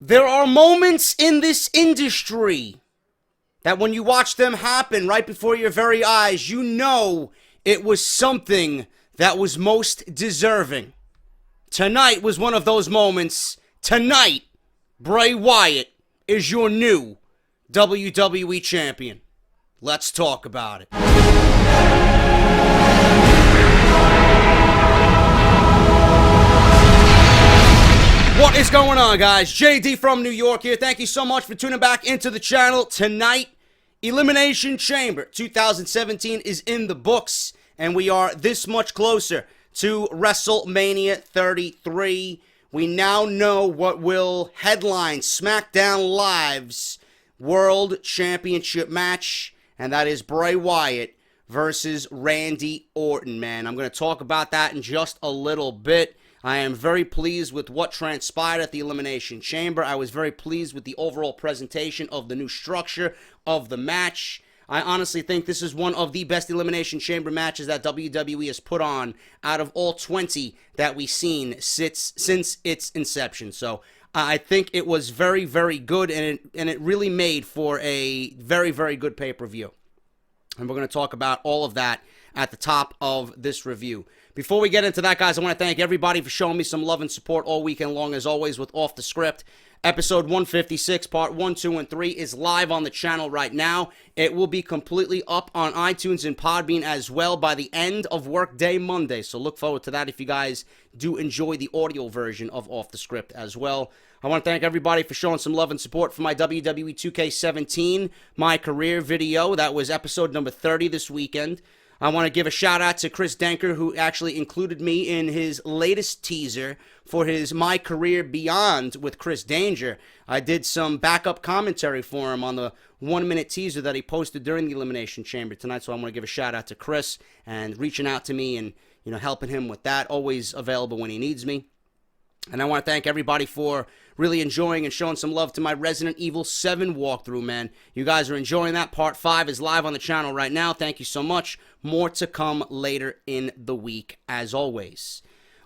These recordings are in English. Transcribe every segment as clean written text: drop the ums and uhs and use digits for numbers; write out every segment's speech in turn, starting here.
There are moments in this industry that when you watch them happen right before your very eyes, you know it was something that was most deserving. Tonight was one of those moments. Tonight, Bray Wyatt is your new WWE Champion. Let's talk about it. What is going on, guys? JD from New York here. Thank you so much for tuning back into the channel. Tonight, Elimination Chamber 2017 is in the books, and we are this much closer to WrestleMania 33. We now know what will headline SmackDown Live's World Championship match, and that is Bray Wyatt versus Randy Orton, man. I'm going to talk about that in just a little bit. I am very pleased with what transpired at the Elimination Chamber. I was very pleased with the overall presentation of the new structure of the match. I honestly think this is one of the best Elimination Chamber matches that WWE has put on out of all 20 that we've seen since its inception. So I think it was very, very good, and it really made for a very, very good pay-per-view. And we're going to talk about all of that at the top of this review. Before we get into that, guys, I want to thank everybody for showing me some love and support all weekend long, as always, with Off the Script. Episode 156, part 1, 2, and 3 is live on the channel right now. It will be completely up on iTunes and Podbean as well by the end of Workday Monday. So look forward to that if you guys do enjoy the audio version of Off the Script as well. I want to thank everybody for showing some love and support for my WWE 2K17 My Career video. That was episode number 30 this weekend. I want to give a shout out to Chris Denker, who actually included me in his latest teaser for his My Career Beyond with Chris Danger. I did some backup commentary for him on the 1-minute teaser that he posted during the Elimination Chamber tonight. So I want to give a shout out to Chris and reaching out to me and, helping him with that. Always available when he needs me. And I want to thank everybody for really enjoying and showing some love to my Resident Evil 7 walkthrough, man. You guys are enjoying that. Part 5 is live on the channel right now. Thank you so much. More to come later in the week, as always.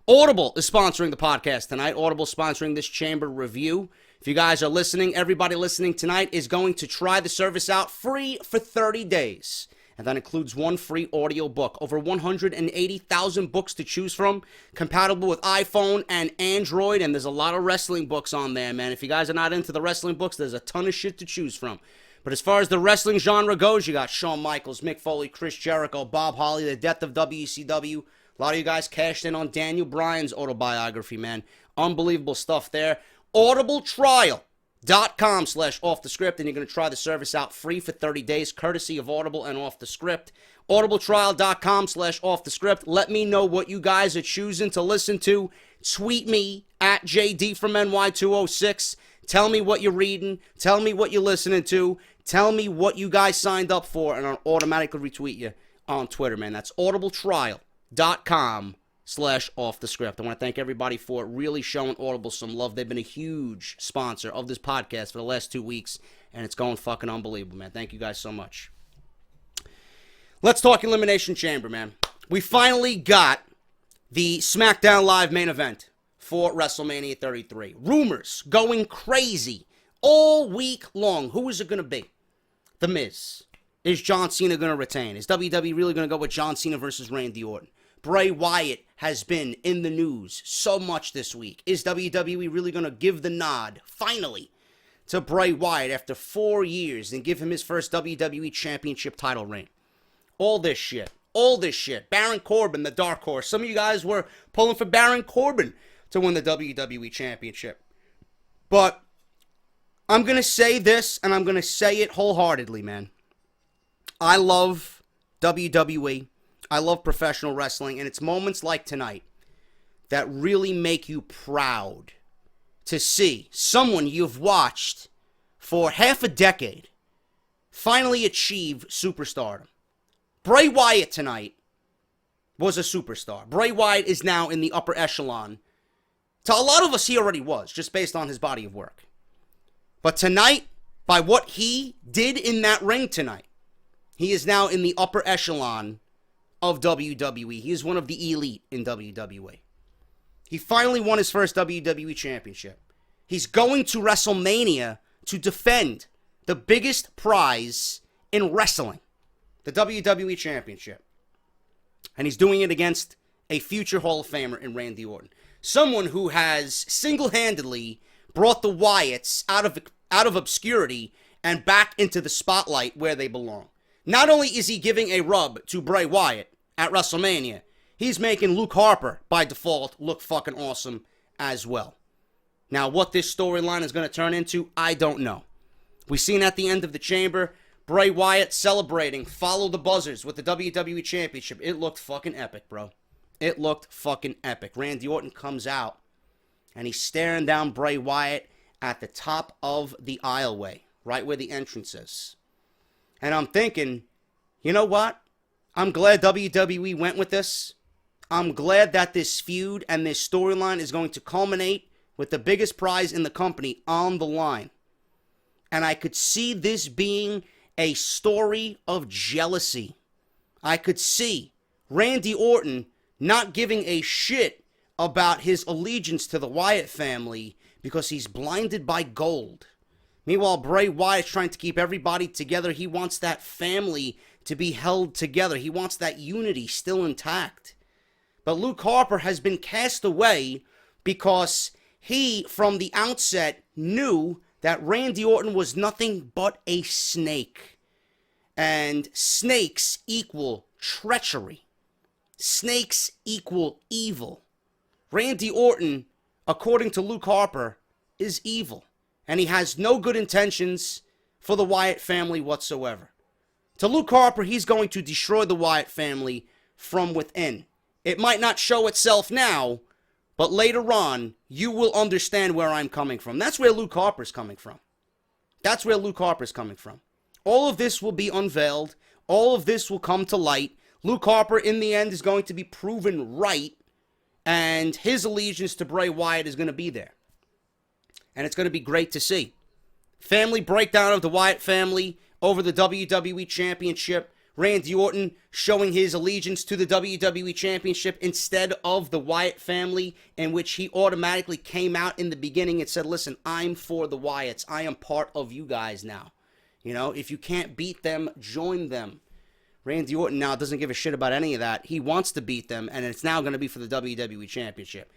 Audible is sponsoring the podcast tonight. Audible sponsoring this Chamber review. If you guys are listening, everybody listening tonight is going to try the service out free for 30 days. And that includes one free audio book. Over 180,000 books to choose from. Compatible with iPhone and Android. And there's a lot of wrestling books on there, man. If you guys are not into the wrestling books, there's a ton of shit to choose from. But as far as the wrestling genre goes, you got Shawn Michaels, Mick Foley, Chris Jericho, Bob Holly, The Death of WCW. A lot of you guys cashed in on Daniel Bryan's autobiography, man. Unbelievable stuff there. audibletrial.com/offthescript, and you're going to try the service out free for 30 days, courtesy of Audible and Off the Script. audibletrial.com/offthescript. Let me know what you guys are choosing to listen to. Tweet me at JD from NY206. Tell me what you're reading. Tell me what you're listening to. Tell me what you guys signed up for, and I'll automatically retweet you on Twitter, man. That's audibletrial.com/offthescript. I want to thank everybody for really showing Audible some love. They've been a huge sponsor of this podcast for the last 2 weeks, and it's going fucking unbelievable, man. Thank you guys so much. Let's talk Elimination Chamber, man. We finally got the SmackDown Live main event for WrestleMania 33. Rumors going crazy all week long. Who is it going to be? The Miz. Is John Cena going to retain? Is WWE really going to go with John Cena versus Randy Orton? Bray Wyatt has been in the news so much this week. Is WWE really going to give the nod, finally, to Bray Wyatt after 4 years and give him his first WWE Championship title reign? All this shit. All this shit. Baron Corbin, the dark horse. Some of you guys were pulling for Baron Corbin to win the WWE Championship. But I'm going to say this, and I'm going to say it wholeheartedly, man. I love WWE. I love professional wrestling, and it's moments like tonight that really make you proud to see someone you've watched for half a decade finally achieve superstardom. Bray Wyatt tonight was a superstar. Bray Wyatt is now in the upper echelon. To a lot of us, he already was, just based on his body of work. But tonight, by what he did in that ring tonight, he is now in the upper echelon of WWE. He is one of the elite in WWE. He finally won his first WWE Championship. He's going to WrestleMania to defend the biggest prize in wrestling, the WWE Championship. And he's doing it against a future Hall of Famer in Randy Orton. Someone who has single-handedly brought the Wyatts out of obscurity and back into the spotlight where they belong. Not only is he giving a rub to Bray Wyatt at WrestleMania, he's making Luke Harper, by default, look fucking awesome as well. Now, what this storyline is going to turn into, I don't know. We seen at the end of the Chamber, Bray Wyatt celebrating, follow the buzzers with the WWE Championship. It looked fucking epic, bro. It looked fucking epic. Randy Orton comes out, and he's staring down Bray Wyatt at the top of the aisleway, right where the entrance is. And I'm thinking, you know what? I'm glad WWE went with this. I'm glad that this feud and this storyline is going to culminate with the biggest prize in the company on the line. And I could see this being a story of jealousy. I could see Randy Orton not giving a shit about his allegiance to the Wyatt family because he's blinded by gold. Meanwhile, Bray Wyatt's trying to keep everybody together. He wants that family to be held together. He wants that unity still intact. But Luke Harper has been cast away because he, from the outset, knew that Randy Orton was nothing but a snake. And snakes equal treachery. Snakes equal evil. Randy Orton, according to Luke Harper, is evil. And he has no good intentions for the Wyatt family whatsoever. To Luke Harper, he's going to destroy the Wyatt family from within. It might not show itself now, but later on, you will understand where I'm coming from. That's where Luke Harper's coming from. That's where Luke Harper's coming from. All of this will be unveiled. All of this will come to light. Luke Harper, in the end, is going to be proven right, and his allegiance to Bray Wyatt is going to be there. And it's going to be great to see. Family breakdown of the Wyatt family over the WWE Championship. Randy Orton showing his allegiance to the WWE Championship instead of the Wyatt family, in which he automatically came out in the beginning and said, listen, I'm for the Wyatts. I am part of you guys now. You know, if you can't beat them, join them. Randy Orton now doesn't give a shit about any of that. He wants to beat them, and it's now going to be for the WWE Championship.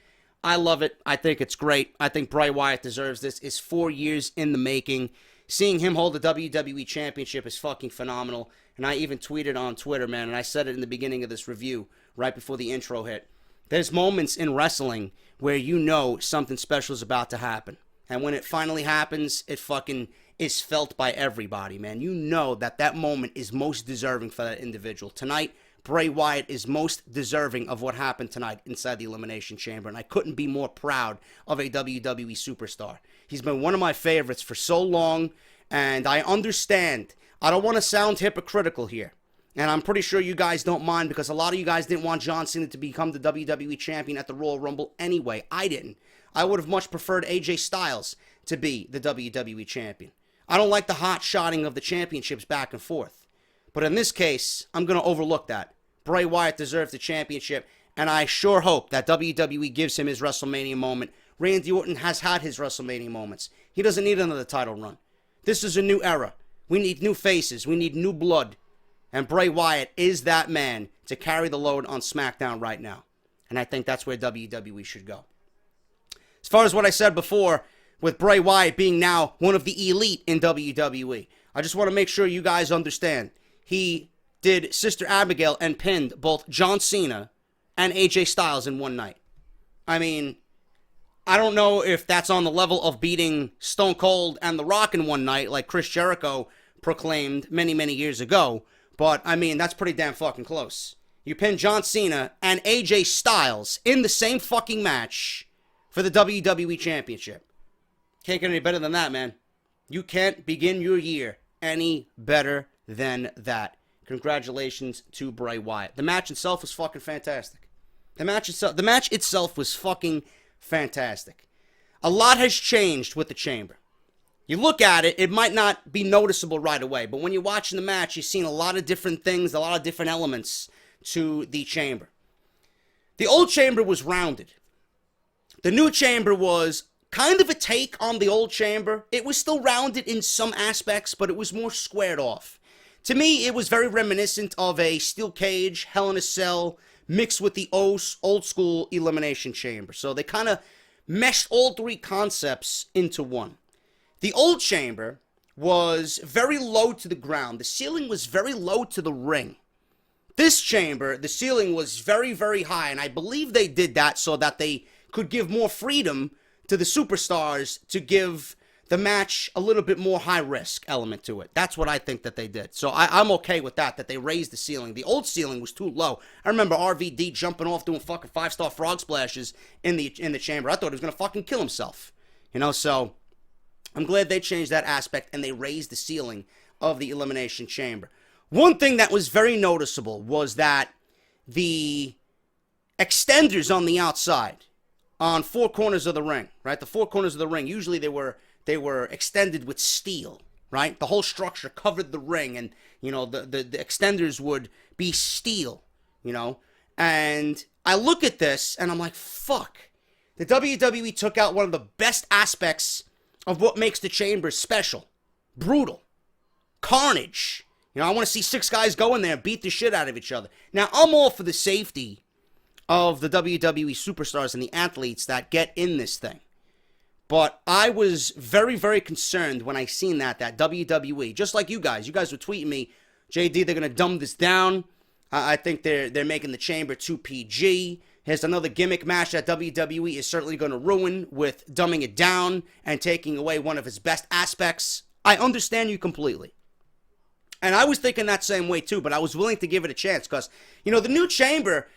I love it. I think it's great. I think Bray Wyatt deserves this. It's 4 years in the making. Seeing him hold the WWE Championship is fucking phenomenal. And I even tweeted on Twitter, man, and I said it in the beginning of this review, right before the intro hit. There's moments in wrestling where you know something special is about to happen. And when it finally happens, it fucking is felt by everybody, man. You know that that moment is most deserving for that individual. Tonight, Bray Wyatt is most deserving of what happened tonight inside the Elimination Chamber, and I couldn't be more proud of a WWE superstar. He's been one of my favorites for so long, and I understand. I don't want to sound hypocritical here, and I'm pretty sure you guys don't mind because a lot of you guys didn't want John Cena to become the WWE Champion at the Royal Rumble anyway. I didn't. I would have much preferred AJ Styles to be the WWE Champion. I don't like the hot-shotting of the championships back and forth. But in this case, I'm going to overlook that. Bray Wyatt deserves the championship, and I sure hope that WWE gives him his WrestleMania moment. Randy Orton has had his WrestleMania moments. He doesn't need another title run. This is a new era. We need new faces. We need new blood. And Bray Wyatt is that man to carry the load on SmackDown right now. And I think that's where WWE should go. As far as what I said before, with Bray Wyatt being now one of the elite in WWE, I just want to make sure you guys understand. He did Sister Abigail and pinned both John Cena and AJ Styles in one night. I mean, I don't know if that's on the level of beating Stone Cold and The Rock in one night like Chris Jericho proclaimed many, many years ago. But, I mean, that's pretty damn fucking close. You pin John Cena and AJ Styles in the same fucking match for the WWE Championship. Can't get any better than that, man. You can't begin your year any better than that. Congratulations to Bray Wyatt. The match itself was fucking fantastic. The match itself was fucking fantastic. A lot has changed with the Chamber. You look at it, it might not be noticeable right away, but when you're watching the match, you've seen a lot of different things, a lot of different elements to the Chamber. The old Chamber was rounded. The new Chamber was kind of a take on the old chamber. It was still rounded in some aspects, but it was more squared off. To me, it was very reminiscent of a steel cage, Hell in a Cell, mixed with the old school Elimination Chamber. So they kind of meshed all three concepts into one. The old chamber was very low to the ground. The ceiling was very low to the ring. This chamber, the ceiling was very, very high, and I believe they did that so that they could give more freedom to the superstars to give the match a little bit more high-risk element to it. That's what I think that they did. So I'm okay with that they raised the ceiling. The old ceiling was too low. I remember RVD jumping off doing fucking 5-star frog splashes in the chamber. I thought he was going to fucking kill himself. So I'm glad they changed that aspect and they raised the ceiling of the Elimination Chamber. One thing that was very noticeable was that the extenders on the outside, on four corners of the ring, right? The four corners of the ring, usually they were extended with steel, right? The whole structure covered the ring, and, the extenders would be steel, And I look at this, and I'm like, fuck. The WWE took out one of the best aspects of what makes the chamber special. Brutal. Carnage. I want to see 6 guys go in there and beat the shit out of each other. Now, I'm all for the safety of the WWE superstars and the athletes that get in this thing. But I was very, very concerned when I seen that WWE, just like you guys were tweeting me, JD, they're going to dumb this down. I think they're making the chamber too PG. Here's another gimmick match that WWE is certainly going to ruin with dumbing it down and taking away one of its best aspects. I understand you completely. And I was thinking that same way too, but I was willing to give it a chance because, the new chamber,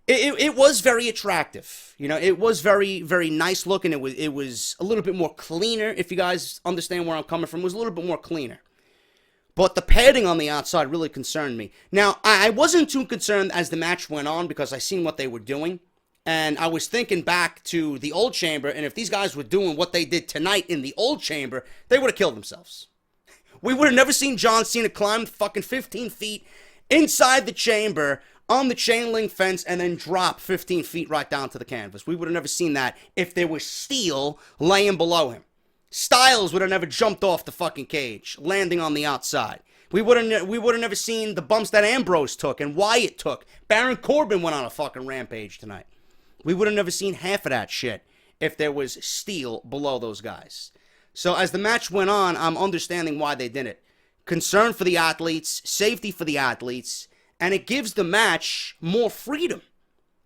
it was very attractive. It was very, very nice looking. It was a little bit more cleaner, if you guys understand where I'm coming from. It was a little bit more cleaner. But the padding on the outside really concerned me. Now, I wasn't too concerned as the match went on because I seen what they were doing. And I was thinking back to the old chamber, and if these guys were doing what they did tonight in the old chamber, they would have killed themselves. We would have never seen John Cena climb fucking 15 feet inside the chamber on the chain link fence and then drop 15 feet right down to the canvas. We would have never seen that if there was steel laying below him. Styles would have never jumped off the fucking cage, landing on the outside. We would have never seen the bumps that Ambrose took and Wyatt took. Baron Corbin went on a fucking rampage tonight. We would have never seen half of that shit if there was steel below those guys. So as the match went on, I'm understanding why they did it. Concern for the athletes, safety for the athletes, and it gives the match more freedom.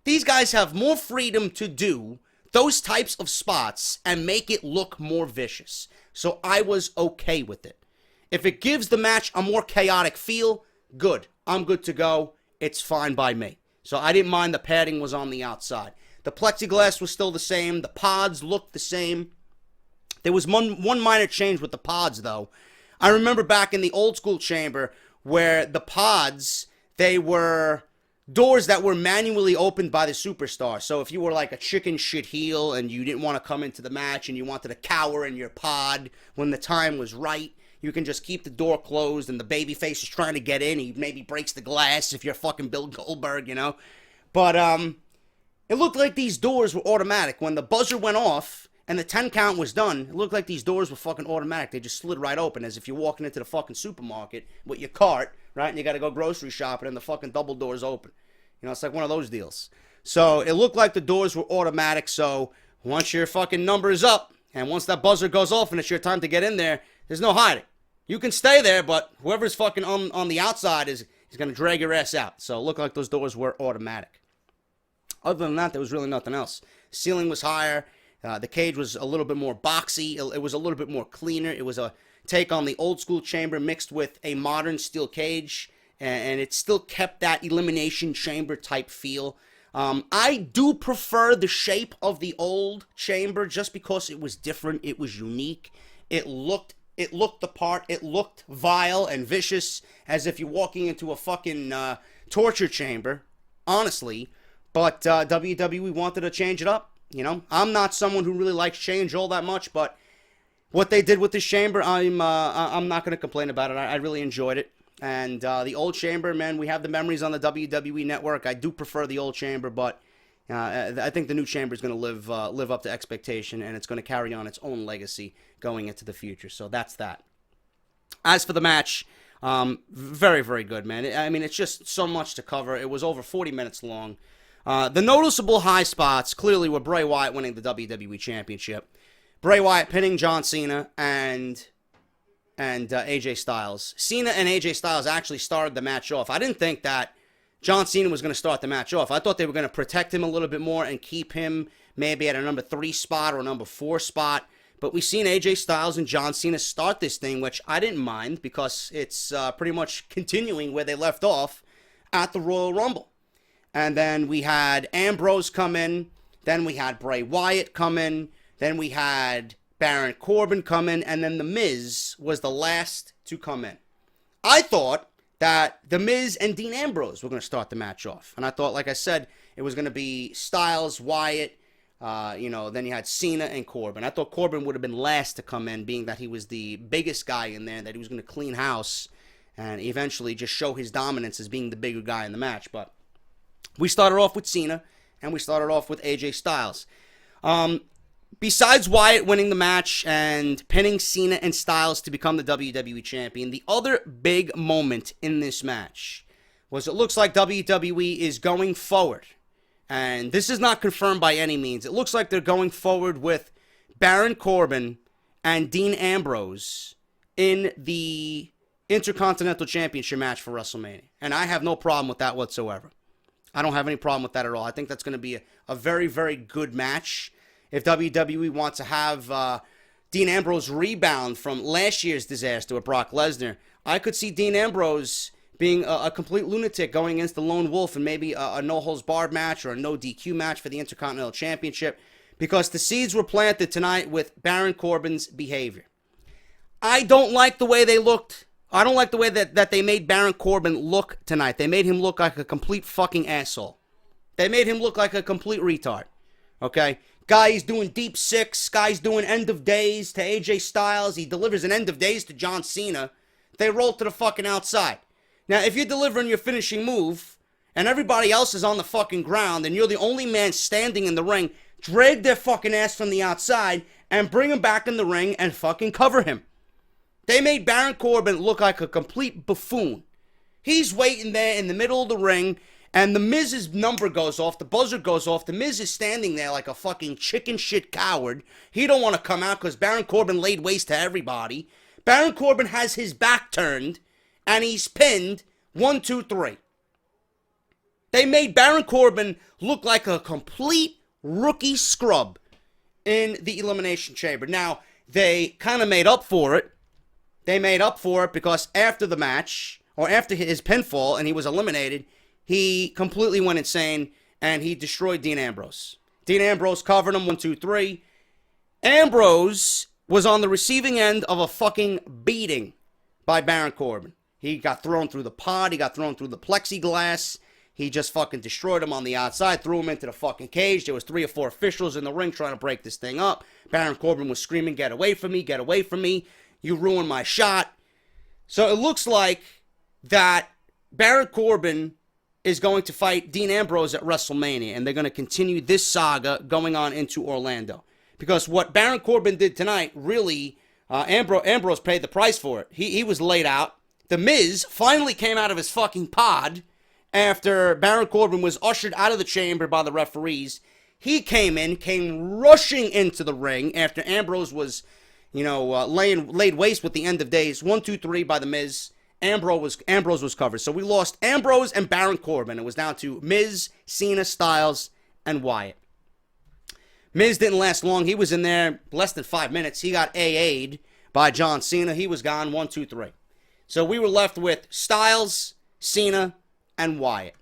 These guys have more freedom to do those types of spots and make it look more vicious. So I was okay with it. If it gives the match a more chaotic feel, good. I'm good to go. It's fine by me. So I didn't mind the padding was on the outside. The plexiglass was still the same. The pods looked the same. There was one minor change with the pods, though. I remember back in the old school chamber where the pods, they were doors that were manually opened by the superstar. So if you were like a chicken shit heel and you didn't want to come into the match and you wanted to cower in your pod when the time was right, you can just keep the door closed and the babyface is trying to get in. He maybe breaks the glass if you're fucking Bill Goldberg, But it looked like these doors were automatic. When the buzzer went off and the 10 count was done, it looked like these doors were fucking automatic. They just slid right open as if you're walking into the fucking supermarket with your cart, right? And you got to go grocery shopping and the fucking double doors open. It's like one of those deals. So it looked like the doors were automatic. So once your fucking number is up and once that buzzer goes off and it's your time to get in there, there's no hiding. You can stay there, but whoever's fucking on the outside is going to drag your ass out. So it looked like those doors were automatic. Other than that, there was really nothing else. Ceiling was higher. The cage was a little bit more boxy. It was a little bit more cleaner. It was a take on the old school chamber mixed with a modern steel cage. And it still kept that Elimination Chamber type feel. I do prefer the shape of the old chamber just because it was different. It was unique. It looked the part. It looked vile and vicious as if you're walking into a fucking torture chamber, honestly. But WWE wanted to change it up. I'm not someone who really likes change all that much, but what they did with this chamber, I'm not going to complain about it. I really enjoyed it. And the old chamber, man, we have the memories on the WWE Network. I do prefer the old chamber, but I think the new chamber is going to live up to expectation, and it's going to carry on its own legacy going into the future. So that's that. As for the match, very, very good, man. I mean, it's just so much to cover. It was over 40 minutes long. The noticeable high spots clearly were Bray Wyatt winning the WWE Championship, Bray Wyatt pinning John Cena, and AJ Styles. Cena and AJ Styles actually started the match off. I didn't think that John Cena was going to start the match off. I thought they were going to protect him a little bit more and keep him maybe at a number 3 spot or a number 4 spot. But we've seen AJ Styles and John Cena start this thing, which I didn't mind because it's pretty much continuing where they left off at the Royal Rumble. And then we had Ambrose come in. Then we had Bray Wyatt come in. Then we had Baron Corbin come in. And then The Miz was the last to come in. I thought that The Miz and Dean Ambrose were going to start the match off. And I thought, like I said, it was going to be Styles, Wyatt, then you had Cena and Corbin. I thought Corbin would have been last to come in, being that he was the biggest guy in there, that he was going to clean house and eventually just show his dominance as being the bigger guy in the match. But we started off with Cena, and we started off with AJ Styles. Besides Wyatt winning the match and pinning Cena and Styles to become the WWE Champion, the other big moment in this match was it looks like WWE is going forward. And this is not confirmed by any means. It looks like they're going forward with Baron Corbin and Dean Ambrose in the Intercontinental Championship match for WrestleMania. And I have no problem with that whatsoever. I don't have any problem with that at all. I think that's going to be a very, very good match. If WWE wants to have Dean Ambrose rebound from last year's disaster with Brock Lesnar, I could see Dean Ambrose being a complete lunatic going against the Lone Wolf and maybe a no-holds-barred match or a no-DQ match for the Intercontinental Championship, because the seeds were planted tonight with Baron Corbin's behavior. I don't like the way they looked. I don't like the way that they made Baron Corbin look tonight. They made him look like a complete fucking asshole. They made him look like a complete retard. Okay? Guy's doing deep six. Guy's doing end of days to AJ Styles. He delivers an end of days to John Cena. They roll to the fucking outside. Now, if you're delivering your finishing move and everybody else is on the fucking ground and you're the only man standing in the ring, drag their fucking ass from the outside and bring him back in the ring and fucking cover him. They made Baron Corbin look like a complete buffoon. He's waiting there in the middle of the ring, and the Miz's number goes off, the buzzer goes off, the Miz is standing there like a fucking chicken shit coward. He don't want to come out because Baron Corbin laid waste to everybody. Baron Corbin has his back turned, and he's pinned 1, 2, 3. They made Baron Corbin look like a complete rookie scrub in the Elimination Chamber. Now, they kind of made up for it. They made up for it because after the match, or after his pinfall and he was eliminated, he completely went insane and he destroyed Dean Ambrose. Dean Ambrose covered him 1, 2, 3. Ambrose was on the receiving end of a fucking beating by Baron Corbin. He got thrown through the pod. He got thrown through the plexiglass. He just fucking destroyed him on the outside, threw him into the fucking cage. There was 3 or 4 officials in the ring trying to break this thing up. Baron Corbin was screaming, "Get away from me, get away from me. You ruined my shot." So it looks like that Baron Corbin is going to fight Dean Ambrose at WrestleMania, and they're going to continue this saga going on into Orlando. Because what Baron Corbin did tonight, really, Ambrose paid the price for it. He was laid out. The Miz finally came out of his fucking pod after Baron Corbin was ushered out of the chamber by the referees. He came rushing into the ring after Ambrose was, laid waste with the end of days. 1, 2, 3 by the Miz. Ambrose was covered. So we lost Ambrose and Baron Corbin. It was down to Miz, Cena, Styles, and Wyatt. Miz didn't last long. He was in there less than 5 minutes. He got AA'd by John Cena. He was gone. 1, 2, 3. So we were left with Styles, Cena, and Wyatt.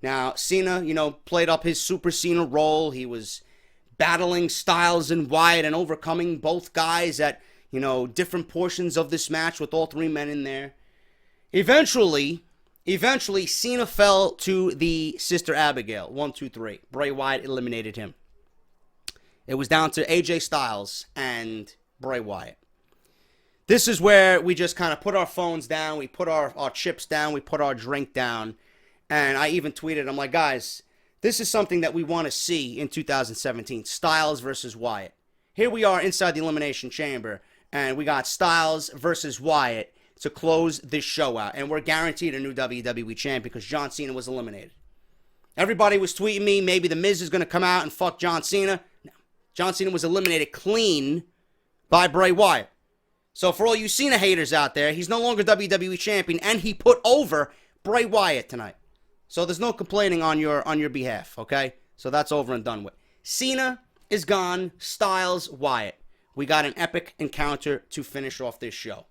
Now, Cena, played up his Super Cena role. He was battling Styles and Wyatt and overcoming both guys at, different portions of this match with all 3 men in there. Eventually, Cena fell to the Sister Abigail. 1, 2, 3. Bray Wyatt eliminated him. It was down to AJ Styles and Bray Wyatt. This is where we just kind of put our phones down, we put our chips down, we put our drink down, and I even tweeted, I'm like, guys, This is something that we want to see in 2017. Styles versus Wyatt. Here we are inside the Elimination Chamber, and we got Styles versus Wyatt to close this show out. And we're guaranteed a new WWE champ because John Cena was eliminated. Everybody was tweeting me, maybe The Miz is going to come out and fuck John Cena. No. John Cena was eliminated clean by Bray Wyatt. So for all you Cena haters out there, he's no longer WWE champion, and he put over Bray Wyatt tonight. So there's no complaining on your behalf, okay? So that's over and done with. Cena is gone. Styles, Wyatt. We got an epic encounter to finish off this show.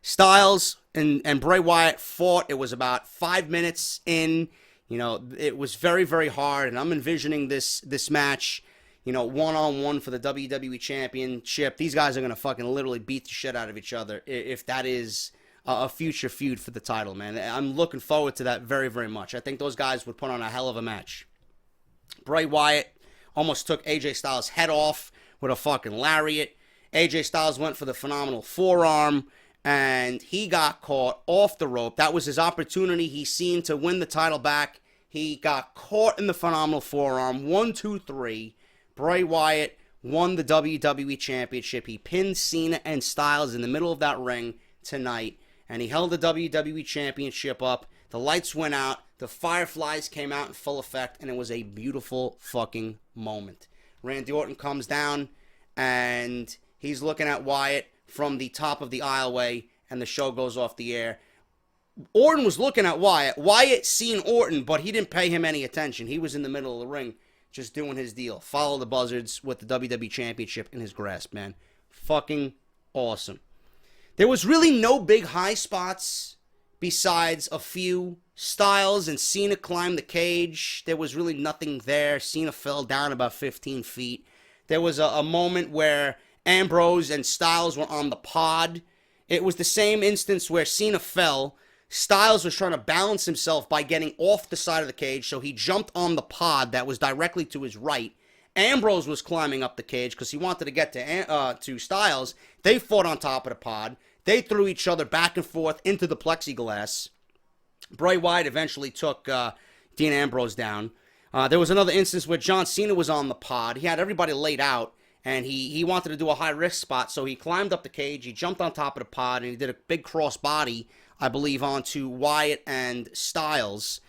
Styles and Bray Wyatt fought. It was about 5 minutes in. You know, it was very, very hard, and I'm envisioning this match, you know, one-on-one for the WWE Championship. These guys are going to fucking literally beat the shit out of each other if that is a future feud for the title, man. I'm looking forward to that very, very much. I think those guys would put on a hell of a match. Bray Wyatt almost took AJ Styles' head off with a fucking lariat. AJ Styles went for the phenomenal forearm, and he got caught off the rope. That was his opportunity. He seen to win the title back. He got caught in the phenomenal forearm. 1, 2, 3. Bray Wyatt won the WWE Championship. He pinned Cena and Styles in the middle of that ring tonight, and he held the WWE Championship up. The lights went out. The fireflies came out in full effect, and it was a beautiful fucking moment. Randy Orton comes down, and he's looking at Wyatt from the top of the aisleway, and the show goes off the air. Orton was looking at Wyatt. Wyatt seen Orton, but he didn't pay him any attention. He was in the middle of the ring, just doing his deal. Follow the buzzards with the WWE Championship in his grasp, man. Fucking awesome. There was really no big high spots besides a few. Styles and Cena climbed the cage. There was really nothing there. Cena fell down about 15 feet. There was a moment where Ambrose and Styles were on the pod. It was the same instance where Cena fell. Styles was trying to balance himself by getting off the side of the cage, so he jumped on the pod that was directly to his right. Ambrose was climbing up the cage because he wanted to get to Styles. They fought on top of the pod. They threw each other back and forth into the plexiglass. Bray Wyatt eventually took Dean Ambrose down. There was another instance where John Cena was on the pod. He had everybody laid out, and he wanted to do a high-risk spot, so he climbed up the cage, he jumped on top of the pod, and he did a big cross-body, I believe, onto Wyatt and Styles.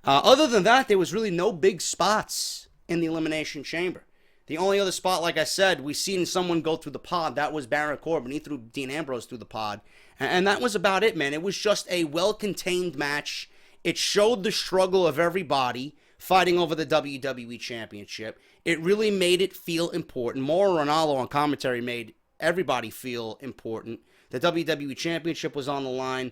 Other than that, there was really no big spots in the Elimination Chamber. The only other spot, like I said, we seen someone go through the pod. That was Baron Corbin. He threw Dean Ambrose through the pod. And that was about it, man. It was just a well-contained match. It showed the struggle of everybody fighting over the WWE Championship. It really made it feel important. Mauro Ranallo on commentary made everybody feel important. The WWE Championship was on the line.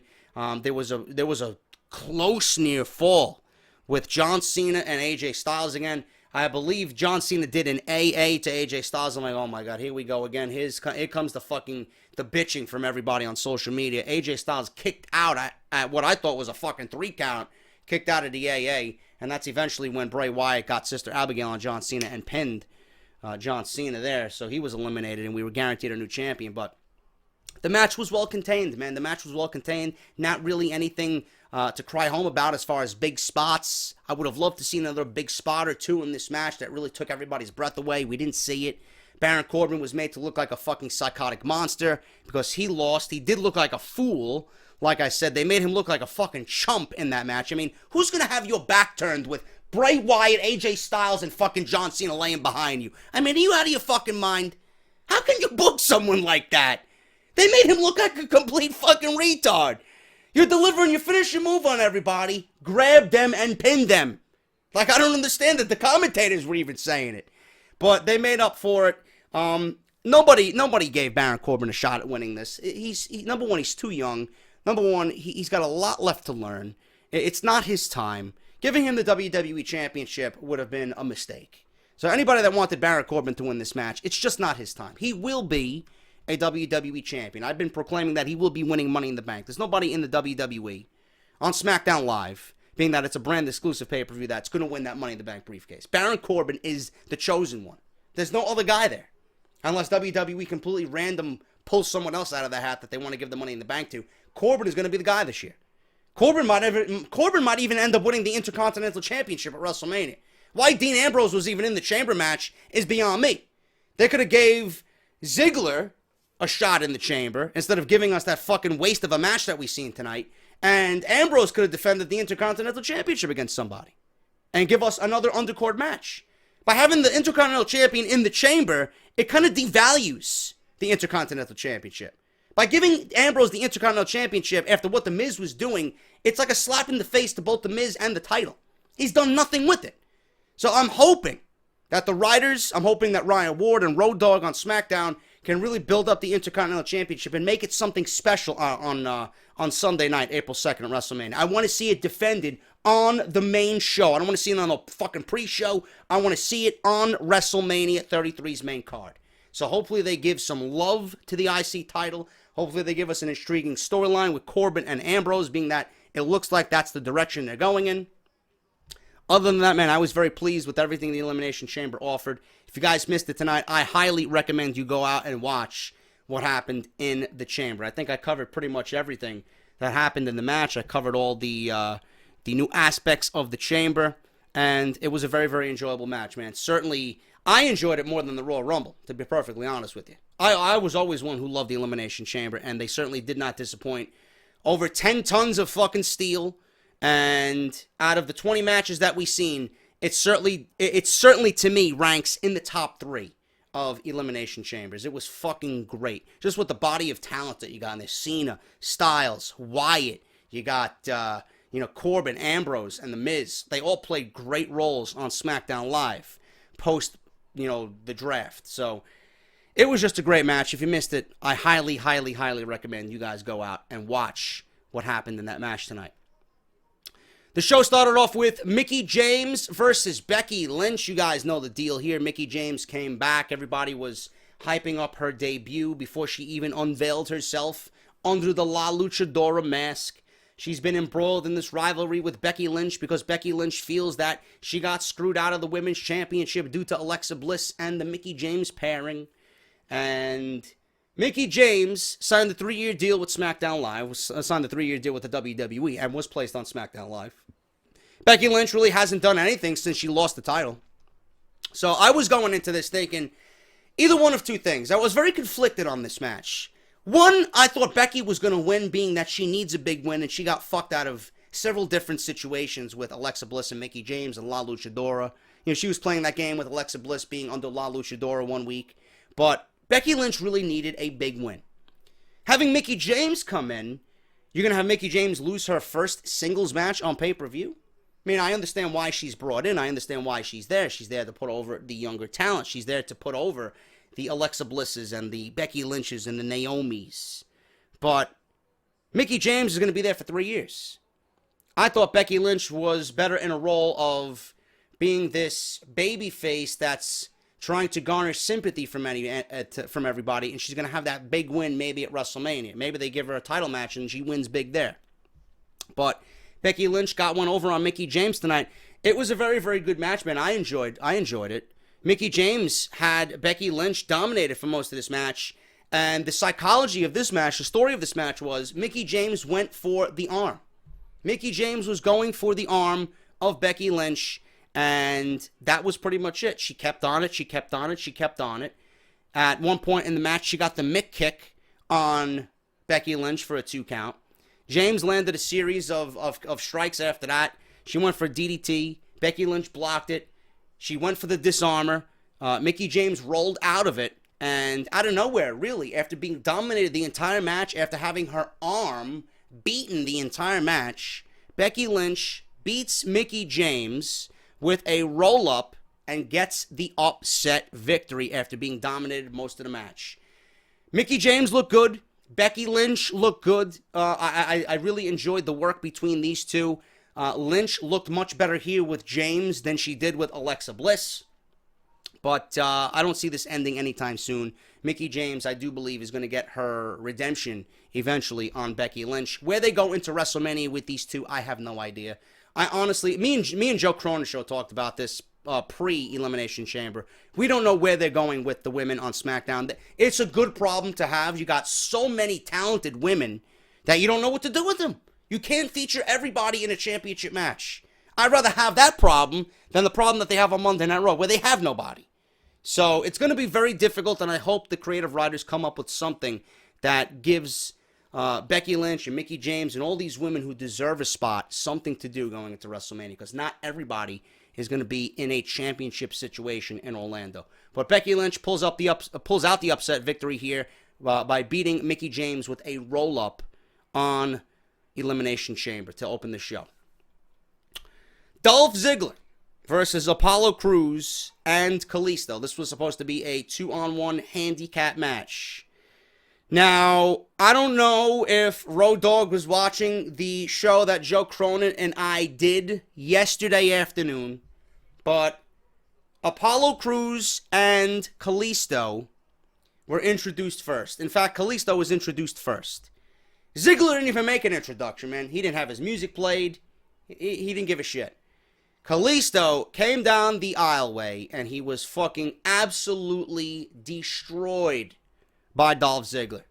There was a close near fall with John Cena and AJ Styles again. I believe John Cena did an AA to AJ Styles. I'm like, oh my God, here we go again. Here comes the bitching from everybody on social media. AJ Styles kicked out at what I thought was a fucking 3 count. Kicked out of the AA. And that's eventually when Bray Wyatt got Sister Abigail on John Cena and pinned John Cena there. So he was eliminated and we were guaranteed a new champion. But the match was well contained, man. The match was well contained. Not really anything to cry home about as far as big spots. I would have loved to see another big spot or two in this match that really took everybody's breath away. We didn't see it. Baron Corbin was made to look like a fucking psychotic monster because he lost. He did look like a fool. Like I said, they made him look like a fucking chump in that match. I mean, who's going to have your back turned with Bray Wyatt, AJ Styles, and fucking John Cena laying behind you? I mean, are you out of your fucking mind? How can you book someone like that? They made him look like a complete fucking retard. You're delivering your finishing move on everybody. Grab them and pin them. Like, I don't understand that the commentators were even saying it. But they made up for it. Nobody gave Baron Corbin a shot at winning this. Number one, he's too young. Number one, he's got a lot left to learn. It's not his time. Giving him the WWE Championship would have been a mistake. So anybody that wanted Baron Corbin to win this match, it's just not his time. He will be a WWE champion. I've been proclaiming that he will be winning Money in the Bank. There's nobody in the WWE on SmackDown Live, being that it's a brand exclusive pay-per-view, that's going to win that Money in the Bank briefcase. Baron Corbin is the chosen one. There's no other guy there. Unless WWE completely random pulls someone else out of the hat that they want to give the Money in the Bank to. Corbin is going to be the guy this year. Corbin might even end up winning the Intercontinental Championship at WrestleMania. Why Dean Ambrose was even in the Chamber match is beyond me. They could have gave Ziggler a shot in the Chamber instead of giving us that fucking waste of a match that we seen tonight. And Ambrose could have defended the Intercontinental Championship against somebody and give us another undercard match. By having the Intercontinental Champion in the Chamber, it kind of devalues the Intercontinental Championship. By giving Ambrose the Intercontinental Championship after what The Miz was doing, it's like a slap in the face to both The Miz and the title. He's done nothing with it. So I'm hoping that the writers, I'm hoping that Ryan Ward and Road Dogg on SmackDown can really build up the Intercontinental Championship and make it something special on Sunday night, April 2nd at WrestleMania. I want to see it defended on the main show. I don't want to see it on a fucking pre-show. I want to see it on WrestleMania 33's main card. So hopefully they give some love to the IC title. Hopefully they give us an intriguing storyline with Corbin and Ambrose, being that it looks like that's the direction they're going in. Other than that, man, I was very pleased with everything the Elimination Chamber offered. If you guys missed it tonight, I highly recommend you go out and watch what happened in the Chamber. I think I covered pretty much everything that happened in the match. I covered all the new aspects of the Chamber, and it was a very, very enjoyable match, man. Certainly, I enjoyed it more than the Royal Rumble, to be perfectly honest with you. I was always one who loved the Elimination Chamber, and they certainly did not disappoint. Over 10 tons of fucking steel, and out of the 20 matches that we've seen, it certainly to me ranks in the top 3 of Elimination Chambers. It was fucking great. Just with the body of talent that you got in there. Cena, Styles, Wyatt, you got Corbin, Ambrose, and The Miz. They all played great roles on SmackDown Live post, the draft. So it was just a great match. If you missed it, I highly, highly, highly recommend you guys go out and watch what happened in that match tonight. The show started off with Mickie James versus Becky Lynch. You guys know the deal here. Mickie James came back. Everybody was hyping up her debut before she even unveiled herself under the La Luchadora mask. She's been embroiled in this rivalry with Becky Lynch because Becky Lynch feels that she got screwed out of the Women's Championship due to Alexa Bliss and the Mickie James pairing. And Mickie James signed a 3-year deal with SmackDown Live, signed a 3-year deal with the WWE, and was placed on SmackDown Live. Becky Lynch really hasn't done anything since she lost the title. So I was going into this thinking either one of two things. I was very conflicted on this match. One, I thought Becky was going to win, being that she needs a big win, and she got fucked out of several different situations with Alexa Bliss and Mickie James and La Luchadora. She was playing that game with Alexa Bliss being under La Luchadora one week. But Becky Lynch really needed a big win. Having Mickie James come in, you're going to have Mickie James lose her first singles match on pay-per-view? I mean, I understand why she's brought in. I understand why she's there. She's there to put over the younger talent. She's there to put over the Alexa Blisses and the Becky Lynches and the Naomis. But Mickie James is going to be there for 3 years. I thought Becky Lynch was better in a role of being this baby face that's trying to garner sympathy from everybody, and she's going to have that big win maybe at WrestleMania. Maybe they give her a title match and she wins big there. But Becky Lynch got one over on Mickie James tonight. It was a very, very good match, man. I enjoyed it. Mickie James had Becky Lynch dominated for most of this match, and the psychology of this match, the story of this match was Mickie James went for the arm. Mickie James was going for the arm of Becky Lynch, and that was pretty much it. She kept on it, she kept on it, she kept on it. At one point in the match, she got the Mick kick on Becky Lynch for a 2 count. James landed a series of strikes after that. She went for DDT. Becky Lynch blocked it. She went for the disarmor. Mickie James rolled out of it. And out of nowhere, really, after being dominated the entire match, after having her arm beaten the entire match, Becky Lynch beats Mickie James with a roll-up and gets the upset victory after being dominated most of the match. Mickie James looked good. Becky Lynch looked good. I really enjoyed the work between these two. Lynch looked much better here with James than she did with Alexa Bliss. But I don't see this ending anytime soon. Mickie James, I do believe, is going to get her redemption eventually on Becky Lynch. Where they go into WrestleMania with these two, I have no idea. I honestly, me and Joe Cronin Show talked about this pre-Elimination Chamber. We don't know where they're going with the women on SmackDown. It's a good problem to have. You got so many talented women that you don't know what to do with them. You can't feature everybody in a championship match. I'd rather have that problem than the problem that they have on Monday Night Raw, where they have nobody. So it's going to be very difficult, and I hope the creative writers come up with something that gives Becky Lynch and Mickie James and all these women who deserve a spot something to do going into WrestleMania, because not everybody is going to be in a championship situation in Orlando. But Becky Lynch pulls out the upset victory here by beating Mickie James with a roll-up on Elimination Chamber to open the show. Dolph Ziggler versus Apollo Cruz and Kalisto. This was supposed to be a 2-on-1 handicap match. Now, I don't know if Road Dogg was watching the show that Joe Cronin and I did yesterday afternoon, but Apollo Cruz and Kalisto were introduced first. In fact, Kalisto was introduced first. Ziggler didn't even make an introduction, man. He didn't have his music played. He didn't give a shit. Kalisto came down the aisleway, and he was fucking absolutely destroyed by Dolph Ziggler.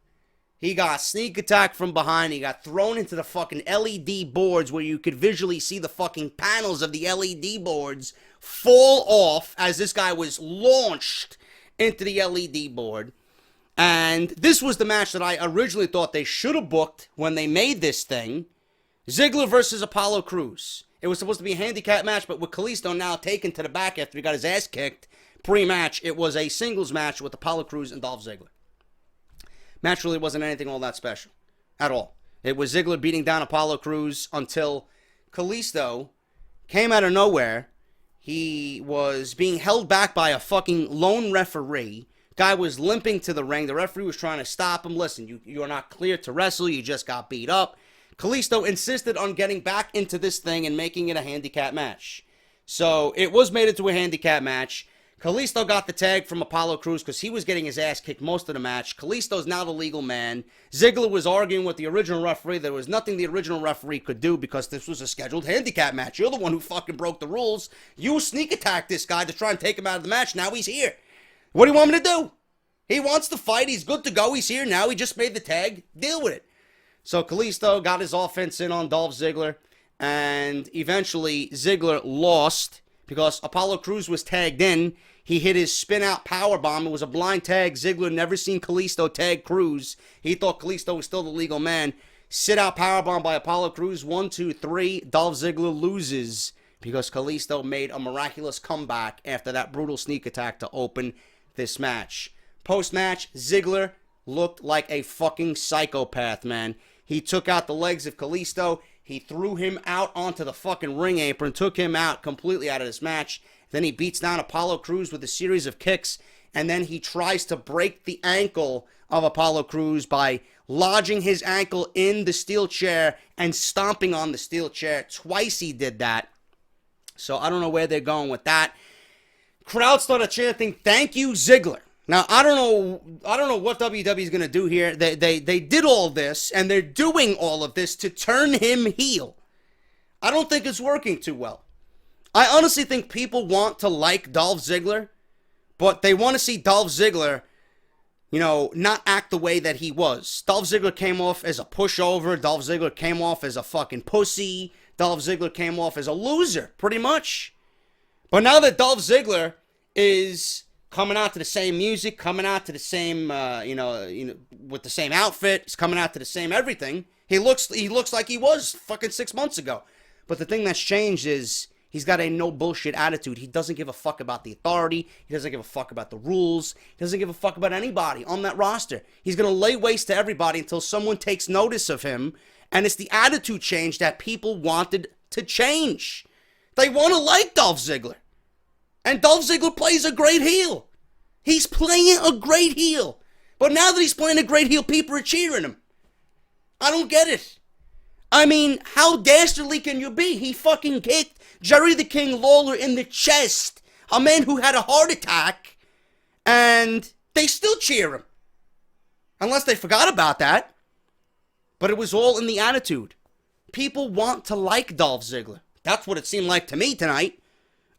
He got sneak attack from behind. He got thrown into the fucking LED boards where you could visually see the fucking panels of the LED boards fall off as this guy was launched into the LED board. And this was the match that I originally thought they should have booked when they made this thing. Ziggler versus Apollo Cruz. It was supposed to be a handicap match, but with Kalisto now taken to the back after he got his ass kicked pre-match, it was a singles match with Apollo Cruz and Dolph Ziggler. Match really wasn't anything all that special at all. It was Ziggler beating down Apollo Cruz until Kalisto came out of nowhere. He was being held back by a fucking lone referee. Guy was limping to the ring. The referee was trying to stop him. Listen, you are not cleared to wrestle. You just got beat up. Kalisto insisted on getting back into this thing and making it a handicap match. So it was made into a handicap match. Kalisto got the tag from Apollo Cruz because he was getting his ass kicked most of the match. Kalisto's now the legal man. Ziggler was arguing with the original referee. There was nothing the original referee could do because this was a scheduled handicap match. You're the one who fucking broke the rules. You sneak attacked this guy to try and take him out of the match. Now he's here. What do you want me to do? He wants to fight. He's good to go. He's here now. He just made the tag. Deal with it. So Kalisto got his offense in on Dolph Ziggler. And eventually Ziggler lost because Apollo Cruz was tagged in. He hit his spin-out powerbomb. It was a blind tag. Ziggler never seen Kalisto tag Cruz. He thought Kalisto was still the legal man. Sit-out powerbomb by Apollo Cruz. 1, 2, 3. Dolph Ziggler loses because Kalisto made a miraculous comeback after that brutal sneak attack to open this match. Post-match, Ziggler looked like a fucking psychopath, man. He took out the legs of Kalisto. He threw him out onto the fucking ring apron, took him out completely out of this match. Then he beats down Apollo Cruz with a series of kicks, and then he tries to break the ankle of Apollo Cruz by lodging his ankle in the steel chair and stomping on the steel chair. Twice he did that. So I don't know where they're going with that. Crowd started chanting, "Thank you, Ziggler." Now, I don't know what WWE is going to do here. They did all this, and they're doing all of this to turn him heel. I don't think it's working too well. I honestly think people want to like Dolph Ziggler, but they want to see Dolph Ziggler, not act the way that he was. Dolph Ziggler came off as a pushover. Dolph Ziggler came off as a fucking pussy. Dolph Ziggler came off as a loser, pretty much. But now that Dolph Ziggler is coming out to the same music, coming out to the same, with the same outfit, he's coming out to the same everything. He looks like he was fucking 6 months ago. But the thing that's changed is he's got a no bullshit attitude. He doesn't give a fuck about the authority. He doesn't give a fuck about the rules. He doesn't give a fuck about anybody on that roster. He's going to lay waste to everybody until someone takes notice of him. And it's the attitude change that people wanted to change. They want to like Dolph Ziggler. And Dolph Ziggler plays a great heel. He's playing a great heel. But now that he's playing a great heel, people are cheering him. I don't get it. I mean, how dastardly can you be? He fucking kicked Jerry the King Lawler in the chest. A man who had a heart attack. And they still cheer him. Unless they forgot about that. But it was all in the attitude. People want to like Dolph Ziggler. That's what it seemed like to me tonight.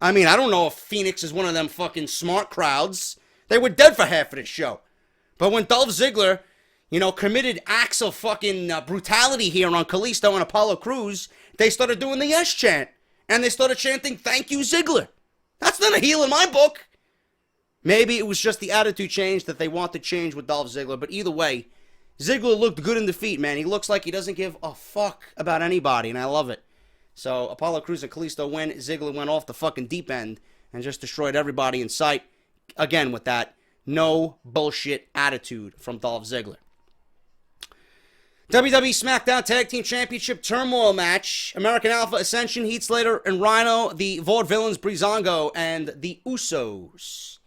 I mean, I don't know if Phoenix is one of them fucking smart crowds. They were dead for half of the show. But when Dolph Ziggler, committed acts of fucking brutality here on Kalisto and Apollo Cruz, they started doing the yes chant. And they started chanting, "Thank you, Ziggler." That's not a heel in my book. Maybe it was just the attitude change that they want to change with Dolph Ziggler. But either way, Ziggler looked good in defeat, man. He looks like he doesn't give a fuck about anybody, and I love it. So Apollo Crews and Kalisto win. Ziggler went off the fucking deep end and just destroyed everybody in sight. Again, with that no bullshit attitude from Dolph Ziggler. WWE SmackDown Tag Team Championship Turmoil match. American Alpha, Ascension, Heath Slater, and Rhino. The Vaudevillains, Breezango, and the Usos.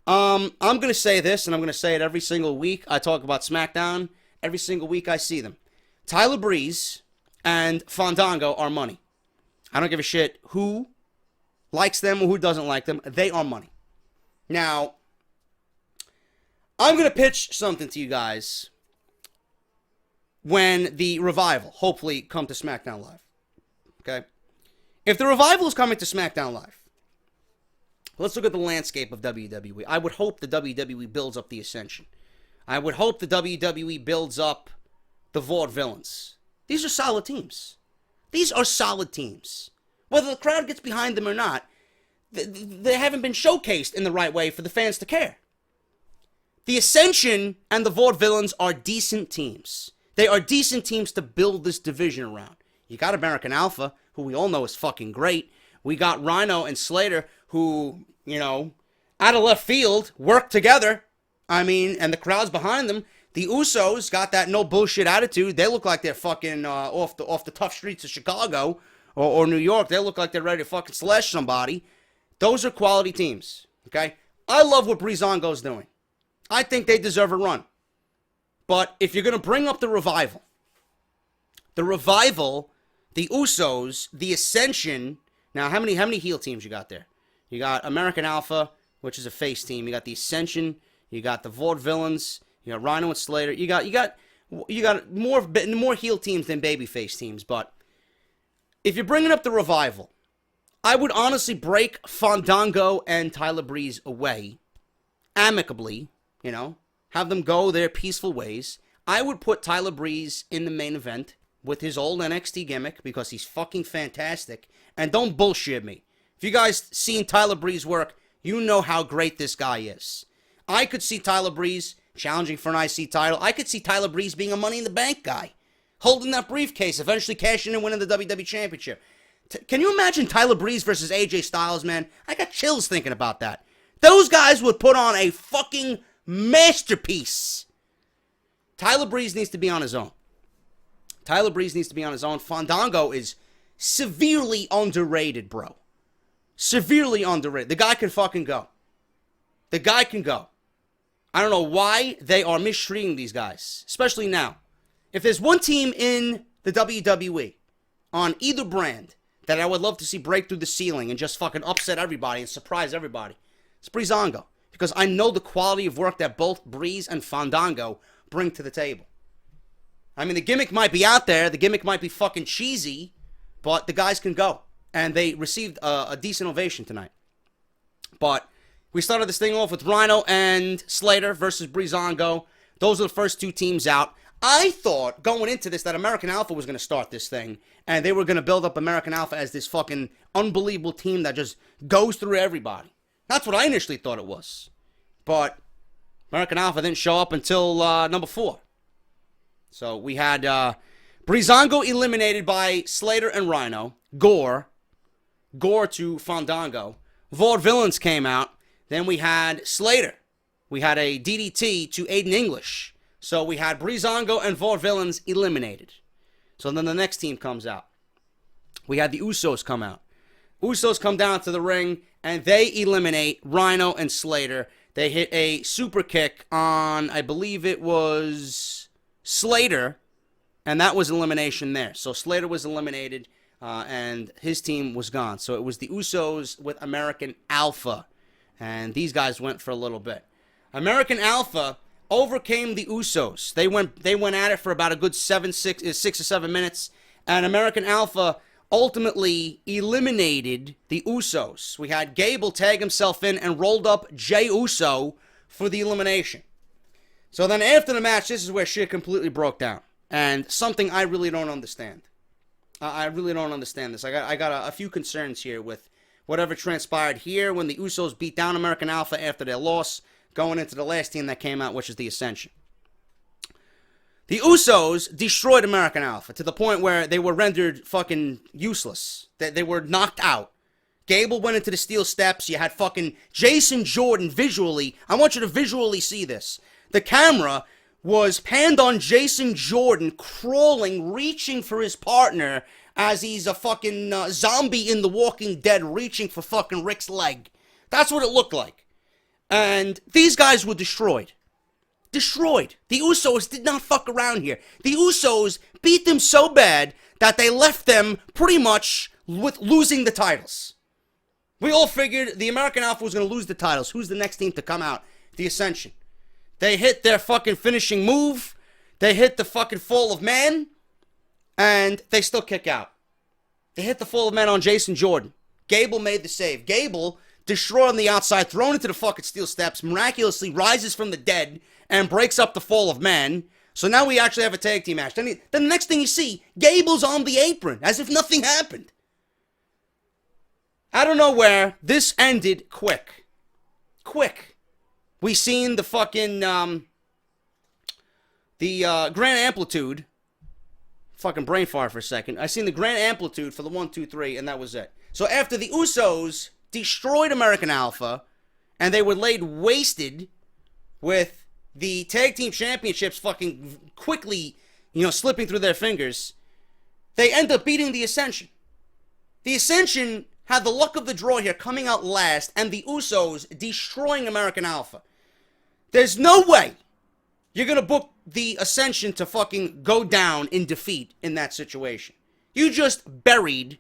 I'm going to say this, and I'm going to say it every single week I talk about SmackDown. Every single week I see them. Tyler Breeze and Fandango are money. I don't give a shit who likes them or who doesn't like them. They are money. Now, I'm going to pitch something to you guys when the Revival hopefully come to SmackDown Live. Okay? If the Revival is coming to SmackDown Live, let's look at the landscape of WWE. I would hope the WWE builds up the Ascension. I would hope the WWE builds up the Vaudevillains. These are solid teams. These are solid teams. Whether the crowd gets behind them or not, they haven't been showcased in the right way for the fans to care. The Ascension and the Vaudevillains are decent teams. They are decent teams to build this division around. You got American Alpha, who we all know is fucking great. We got Rhino and Slater, who, out of left field, work together. And the crowd's behind them. The Usos got that no bullshit attitude. They look like they're fucking off the tough streets of Chicago or New York. They look like they're ready to fucking slash somebody. Those are quality teams, okay? I love what Breezango's doing. I think they deserve a run. But if you're going to bring up the Revival, the Usos, the Ascension. Now, how many heel teams you got there? You got American Alpha, which is a face team. You got the Ascension. You got the Vaudevillains. You got Rhino and Slater. You got more heel teams than babyface teams. But if you're bringing up the Revival, I would honestly break Fandango and Tyler Breeze away amicably. Have them go their peaceful ways. I would put Tyler Breeze in the main event with his old NXT gimmick because he's fucking fantastic. And don't bullshit me. If you guys seen Tyler Breeze work, you know how great this guy is. I could see Tyler Breeze challenging for an IC title. I could see Tyler Breeze being a Money in the Bank guy, holding that briefcase, eventually cashing in and winning the WWE Championship. Can you imagine Tyler Breeze versus AJ Styles, man? I got chills thinking about that. Those guys would put on a fucking masterpiece. Tyler Breeze needs to be on his own. Fandango is severely underrated, bro. Severely underrated. The guy can fucking go. I don't know why they are mistreating these guys, especially now. If there's one team in the WWE on either brand that I would love to see break through the ceiling and just fucking upset everybody and surprise everybody, it's Breezango. Because I know the quality of work that both Breeze and Fandango bring to the table. The gimmick might be out there. The gimmick might be fucking cheesy. But the guys can go. And they received a decent ovation tonight. But we started this thing off with Rhino and Slater versus Breezango. Those are the first two teams out. I thought, going into this, that American Alpha was going to start this thing. And they were going to build up American Alpha as this fucking unbelievable team that just goes through everybody. That's what I initially thought it was. But American Alpha didn't show up until number 4. So we had Breezango eliminated by Slater and Rhino. Gore to Fandango. Vaudevillains came out. Then we had Slater. We had a DDT to Aiden English. So we had Breezango and Vaudevillains eliminated. So then the next team comes out. We had the Usos come out. Usos come down to the ring, and they eliminate Rhino and Slater. They hit a super kick on, I believe it was Slater, and that was elimination there. So Slater was eliminated, and his team was gone. So it was the Usos with American Alpha, and these guys went for a little bit. American Alpha overcame the Usos. They went at it for about a good 6 or 7 minutes, and American Alpha ultimately eliminated the Usos. We had Gable tag himself in and rolled up Jey Uso for the elimination. So then after the match, this is where shit completely broke down. And something I really don't understand. I really don't understand this. I got a few concerns here with whatever transpired here when the Usos beat down American Alpha after their loss, going into the last team that came out, which is the Ascension. The Usos destroyed American Alpha to the point where they were rendered fucking useless. They were knocked out. Gable went into the steel steps. You had fucking Jason Jordan visually. I want you to visually see this. The camera was panned on Jason Jordan crawling, reaching for his partner as he's a fucking zombie in The Walking Dead reaching for fucking Rick's leg. That's what it looked like. And these guys were destroyed. Destroyed. The Usos did not fuck around here. The Usos beat them so bad that they left them pretty much with losing the titles. We all figured the American Alpha was going to lose the titles. Who's the next team to come out? The Ascension. They hit their fucking finishing move. They hit the fucking Fall of Man. And they still kick out. They hit the Fall of Man on Jason Jordan. Gable made the save. Gable, destroyed on the outside, thrown into the fucking steel steps, miraculously rises from the dead and breaks up the Fall of Man. So now we actually have a tag team match. Then the next thing you see, Gable's on the apron, as if nothing happened. Out of nowhere, this ended quick. Quick. We seen the fucking, Grand Amplitude. Fucking brain fart for a second. I seen the Grand Amplitude for the 1, 2, 3, and that was it. So after the Usos destroyed American Alpha, and they were laid wasted with the Tag Team Championships fucking quickly, slipping through their fingers, they end up beating the Ascension. The Ascension had the luck of the draw here, coming out last, and the Usos destroying American Alpha. There's no way you're going to book the Ascension to fucking go down in defeat in that situation. You just buried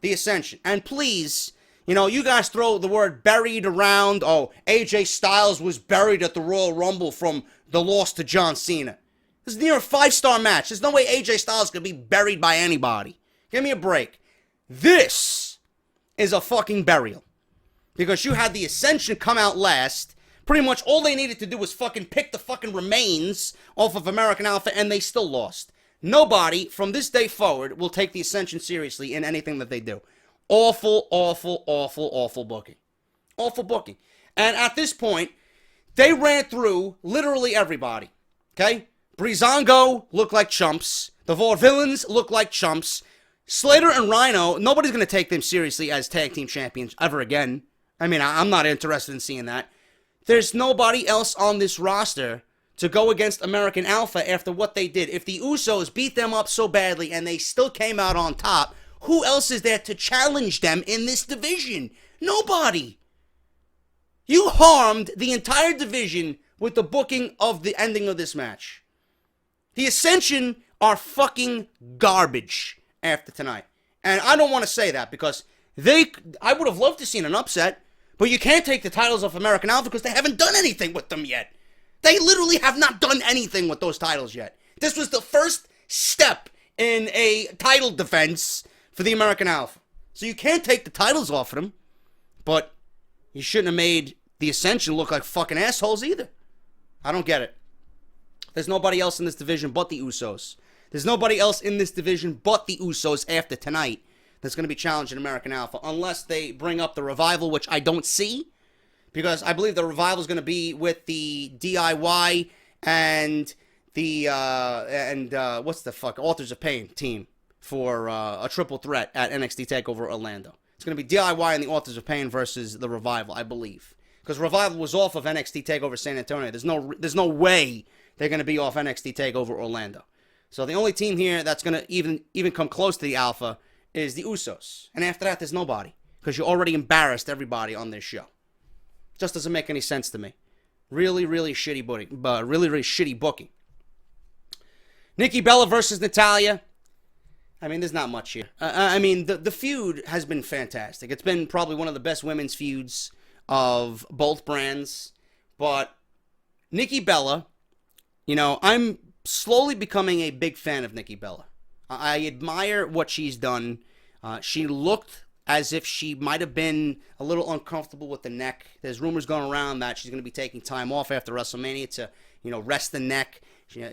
the Ascension. And please, you guys throw the word buried around. Oh, AJ Styles was buried at the Royal Rumble from the loss to John Cena. This is near a 5-star match. There's no way AJ Styles could be buried by anybody. Give me a break. This is a fucking burial. Because you had the Ascension come out last. Pretty much all they needed to do was fucking pick the fucking remains off of American Alpha, and they still lost. Nobody from this day forward will take the Ascension seriously in anything that they do. Awful, awful, awful, awful booking. Awful booking. And at this point, they ran through literally everybody. Okay? Breezango looked like chumps. The Vaudevillains looked like chumps. Slater and Rhino, nobody's going to take them seriously as tag team champions ever again. I mean, I'm not interested in seeing that. There's nobody else on this roster to go against American Alpha after what they did. If the Usos beat them up so badly and they still came out on top, who else is there to challenge them in this division? Nobody. You harmed the entire division with the booking of the ending of this match. The Ascension are fucking garbage after tonight. And I don't want to say that because I would have loved to seen an upset, but you can't take the titles off American Alpha because they haven't done anything with them yet. They literally have not done anything with those titles yet. This was the first step in a title defense for the American Alpha. So you can't take the titles off of them, but you shouldn't have made the Ascension look like fucking assholes either. I don't get it. There's nobody else in this division but the Usos. There's nobody else in this division but the Usos after tonight that's going to be challenging American Alpha, unless they bring up the Revival, which I don't see, because I believe the Revival is going to be with the DIY and the what's the fuck, Authors of Pain team for a triple threat at NXT TakeOver Orlando. It's going to be DIY and the Authors of Pain versus the Revival, I believe, because Revival was off of NXT TakeOver San Antonio. There's no way they're going to be off NXT TakeOver Orlando. So the only team here that's going to even come close to the Alpha is the Usos. And after that, there's nobody, because you already embarrassed everybody on this show. Just doesn't make any sense to me. Really, really shitty booking. Really, really shitty booking. Nikki Bella versus Natalya. I mean, there's not much here. The feud has been fantastic. It's been probably one of the best women's feuds of both brands. But Nikki Bella, I'm slowly becoming a big fan of Nikki Bella. I admire what she's done. She looked as if she might have been a little uncomfortable with the neck. There's rumors going around that she's going to be taking time off after WrestleMania to rest the neck.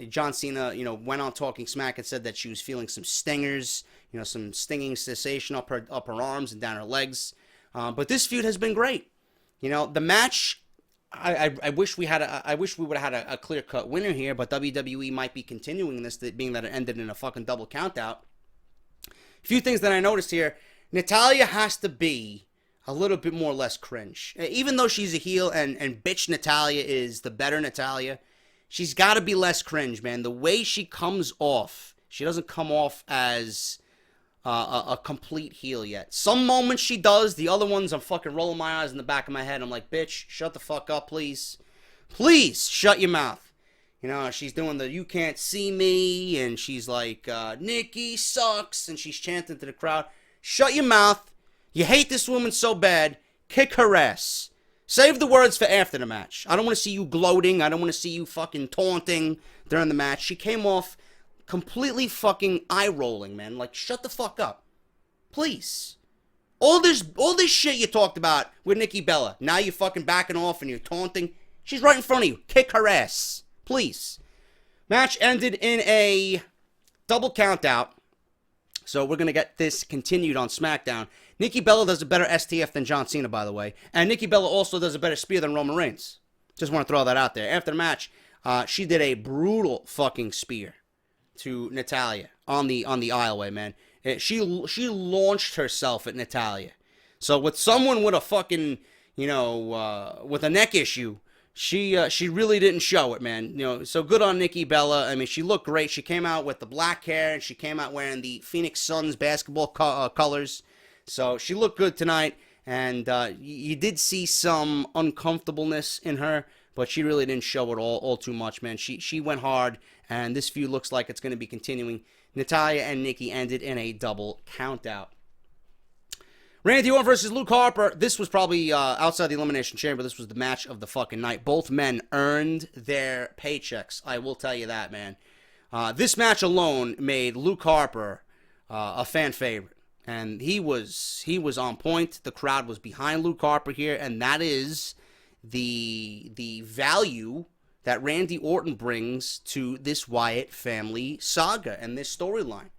John Cena, went on talking smack and said that she was feeling some stingers, some stinging sensation up her arms and down her legs. But this feud has been great. The match, I wish we would have had a clear-cut winner here, but WWE might be continuing this, being that it ended in a fucking double countout. A few things that I noticed here. Natalya has to be a little bit more less cringe. Even though she's a heel and bitch Natalya is the better Natalya, she's got to be less cringe, man. The way she comes off, she doesn't come off as a complete heel yet. Some moments she does. The other ones, I'm fucking rolling my eyes in the back of my head. I'm like, bitch, shut the fuck up, please. Please, shut your mouth. She's doing the you can't see me, and she's like, Nikki sucks, and she's chanting to the crowd. Shut your mouth. You hate this woman so bad. Kick her ass. Save the words for after the match. I don't want to see you gloating. I don't want to see you fucking taunting during the match. She came off completely fucking eye-rolling, man. Like, shut the fuck up. Please. All this shit you talked about with Nikki Bella. Now you're fucking backing off and you're taunting. She's right in front of you. Kick her ass. Please. Match ended in a double countout. So we're going to get this continued on SmackDown. Nikki Bella does a better STF than John Cena, by the way. And Nikki Bella also does a better spear than Roman Reigns. Just want to throw that out there. After the match, she did a brutal fucking spear to Natalya on the aisleway, man. She launched herself at Natalya. So with someone with a fucking, with a neck issue, she really didn't show it, man. So good on Nikki Bella. I mean, she looked great. She came out with the black hair, and she came out wearing the Phoenix Suns basketball colors. So she looked good tonight, and you did see some uncomfortableness in her, but she really didn't show it all too much, man. She went hard, and this feud looks like it's going to be continuing. Natalya and Nikki ended in a double countout. Randy Orton versus Luke Harper. This was probably outside the Elimination Chamber. This was the match of the fucking night. Both men earned their paychecks. I will tell you that, man. This match alone made Luke Harper a fan favorite. And he was on point. The crowd was behind Luke Harper here, and that is the value that Randy Orton brings to this Wyatt family saga and this storyline.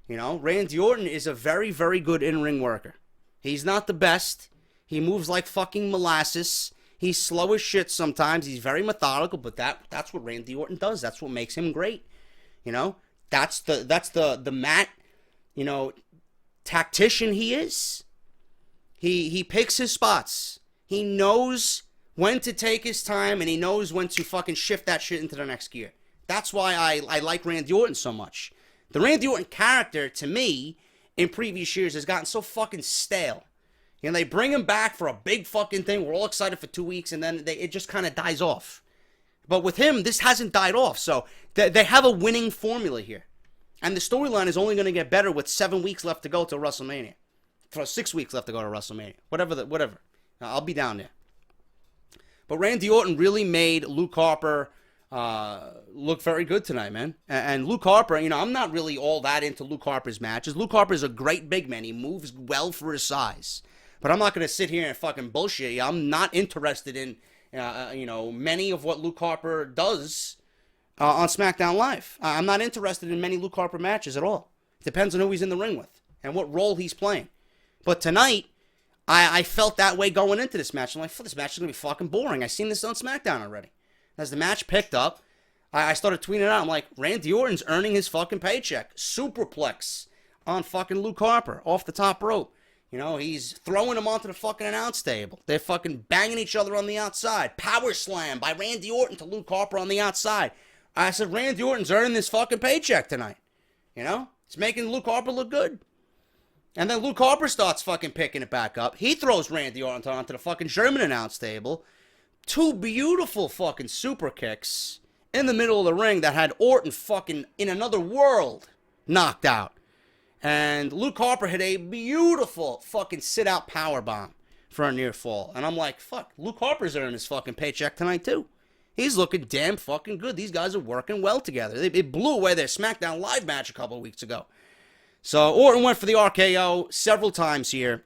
Randy Orton is a very, very good in-ring worker. He's not the best. He moves like fucking molasses. He's slow as shit sometimes. He's very methodical, but that's what Randy Orton does. That's what makes him great. That's the mat, tactician he is. He picks his spots. He knows when to take his time, and he knows when to fucking shift that shit into the next gear. That's why I like Randy Orton so much. The Randy Orton character, to me, in previous years has gotten so fucking stale. They bring him back for a big fucking thing. We're all excited for 2 weeks, and then it just kind of dies off. But with him, this hasn't died off. So they have a winning formula here. And the storyline is only going to get better with 7 weeks left to go to WrestleMania. For 6 weeks left to go to WrestleMania. Whatever. I'll be down there. But Randy Orton really made Luke Harper look very good tonight, man. And Luke Harper, I'm not really all that into Luke Harper's matches. Luke Harper's a great big man. He moves well for his size. But I'm not going to sit here and fucking bullshit you. I'm not interested in, many of what Luke Harper does on SmackDown Live. I'm not interested in many Luke Harper matches at all. It depends on who he's in the ring with and what role he's playing. But tonight, I felt that way going into this match. I'm like, this match is going to be fucking boring. I've seen this on SmackDown already. As the match picked up, I started tweeting it out. I'm like, Randy Orton's earning his fucking paycheck. Superplex on fucking Luke Harper off the top rope. He's throwing him onto the fucking announce table. They're fucking banging each other on the outside. Power slam by Randy Orton to Luke Harper on the outside. I said, Randy Orton's earning this fucking paycheck tonight. It's making Luke Harper look good. And then Luke Harper starts fucking picking it back up. He throws Randy Orton onto the fucking German announce table. 2 beautiful fucking super kicks in the middle of the ring that had Orton fucking in another world knocked out. And Luke Harper hit a beautiful fucking sit-out powerbomb for a near fall. And I'm like, fuck, Luke Harper's earning his fucking paycheck tonight too. He's looking damn fucking good. These guys are working well together. They blew away their SmackDown Live match a couple of weeks ago. So Orton went for the RKO several times here.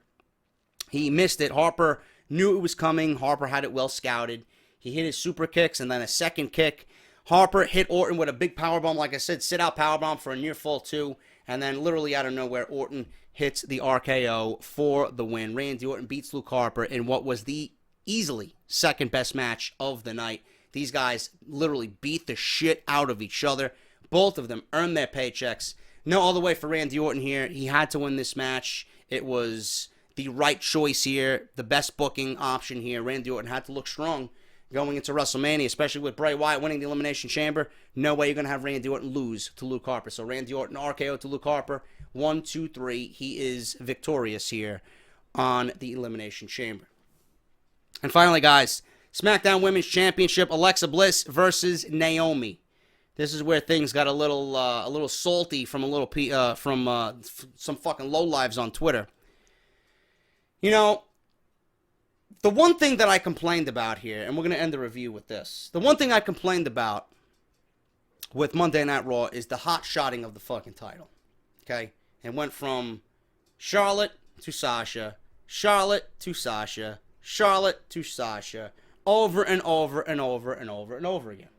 He missed it. Harper knew it was coming. Harper had it well scouted. He hit his super kicks and then a second kick. Harper hit Orton with a big powerbomb, like I said, sit-out powerbomb for a near fall too. And then literally out of nowhere, Orton hits the RKO for the win. Randy Orton beats Luke Harper in what was the easily second best match of the night. These guys literally beat the shit out of each other. Both of them earned their paychecks. No all the way for Randy Orton here. He had to win this match. It was the right choice here, the best booking option here. Randy Orton had to look strong going into WrestleMania, especially with Bray Wyatt winning the Elimination Chamber. No way you're going to have Randy Orton lose to Luke Harper. So Randy Orton RKO to Luke Harper. 1, 2, 3. He is victorious here on the Elimination Chamber. And finally, guys, SmackDown Women's Championship, Alexa Bliss versus Naomi. This is where things got a little salty from some fucking lowlives on Twitter. You know, the one thing that I complained about here, and we're going to end the review with this. The one thing I complained about with Monday Night Raw is the hot-shotting of the fucking title. Okay? It went from Charlotte to Sasha, Charlotte to Sasha, Charlotte to Sasha, over and over and over and over and over again.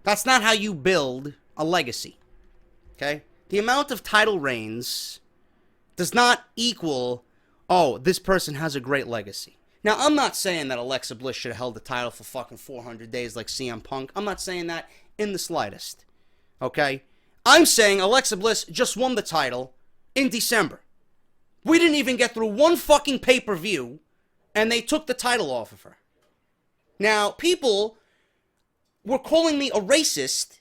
That's not how you build a legacy. Okay? The amount of title reigns does not equal, oh, this person has a great legacy. Now, I'm not saying that Alexa Bliss should have held the title for fucking 400 days like CM Punk. I'm not saying that in the slightest. Okay? I'm saying Alexa Bliss just won the title in December. We didn't even get through one fucking pay-per-view, and they took the title off of her. Now, people were calling me a racist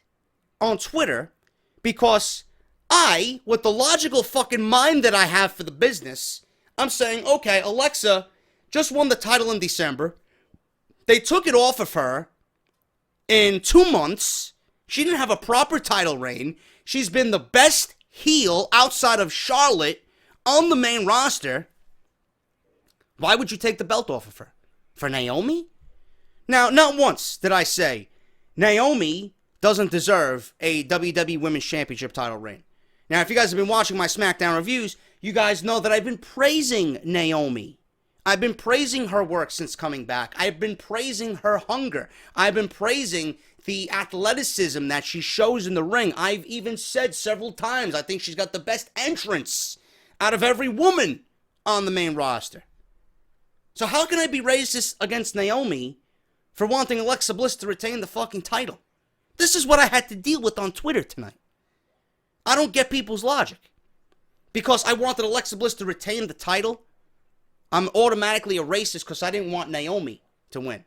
on Twitter because I, with the logical fucking mind that I have for the business, I'm saying, okay, Alexa just won the title in December. They took it off of her in 2 months. She didn't have a proper title reign. She's been the best heel outside of Charlotte on the main roster. Why would you take the belt off of her? For Naomi? Now, not once did I say Naomi doesn't deserve a WWE Women's Championship title reign. Now, if you guys have been watching my SmackDown reviews, you guys know that I've been praising Naomi. I've been praising her work since coming back. I've been praising her hunger. I've been praising the athleticism that she shows in the ring. I've even said several times, I think she's got the best entrance out of every woman on the main roster. So how can I be racist against Naomi for wanting Alexa Bliss to retain the fucking title? This is what I had to deal with on Twitter tonight. I don't get people's logic. Because I wanted Alexa Bliss to retain the title, I'm automatically a racist because I didn't want Naomi to win.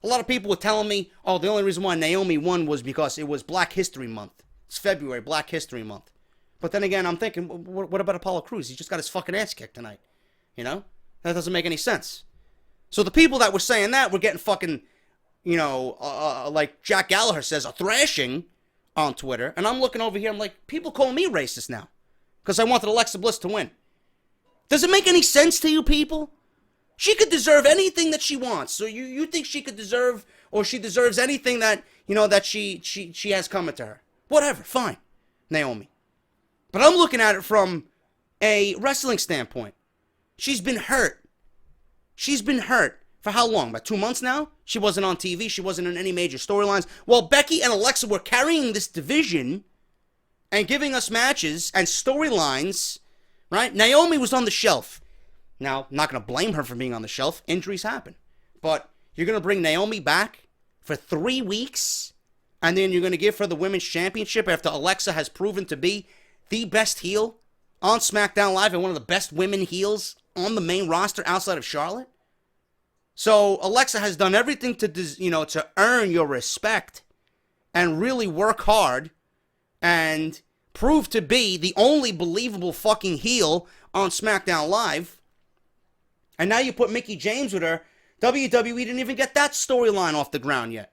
A lot of people were telling me, oh, the only reason why Naomi won was because it was Black History Month. It's February, Black History Month. But then again, I'm thinking, what about Apollo Crews? He just got his fucking ass kicked tonight. You know? That doesn't make any sense. So the people that were saying that were getting fucking, you know, like Jack Gallagher says, a thrashing on Twitter. And I'm looking over here, I'm like, people call me racist now. Because I wanted Alexa Bliss to win. Does it make any sense to you people? She could deserve anything that she wants. So you think she could deserve, or she deserves anything that, you know, that she has coming to her. Whatever, fine, Naomi. But I'm looking at it from a wrestling standpoint. She's been hurt. She's been hurt for how long? About 2 months now? She wasn't on TV. She wasn't in any major storylines. While Becky and Alexa were carrying this division and giving us matches and storylines, right? Naomi was on the shelf. Now, I'm not going to blame her for being on the shelf. Injuries happen. But you're going to bring Naomi back for 3 weeks, and then you're going to give her the Women's Championship after Alexa has proven to be the best heel on SmackDown Live and one of the best women heels on the main roster outside of Charlotte? So Alexa has done everything to earn your respect and really work hard and prove to be the only believable fucking heel on SmackDown Live. And now you put Mickie James with her. WWE didn't even get that storyline off the ground yet.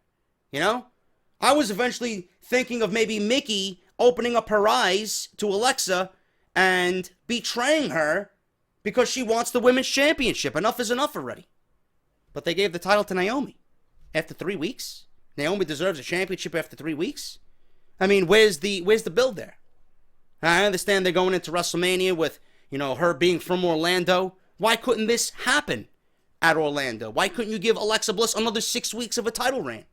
You know? I was eventually thinking of maybe Mickie opening up her eyes to Alexa and betraying her because she wants the Women's Championship. Enough is enough already. But they gave the title to Naomi after 3 weeks. Naomi deserves a championship after 3 weeks. I mean, where's the build there? I understand they're going into WrestleMania with, you know, her being from Orlando. Why couldn't this happen at Orlando? Why couldn't you give Alexa Bliss another 6 weeks of a title reign?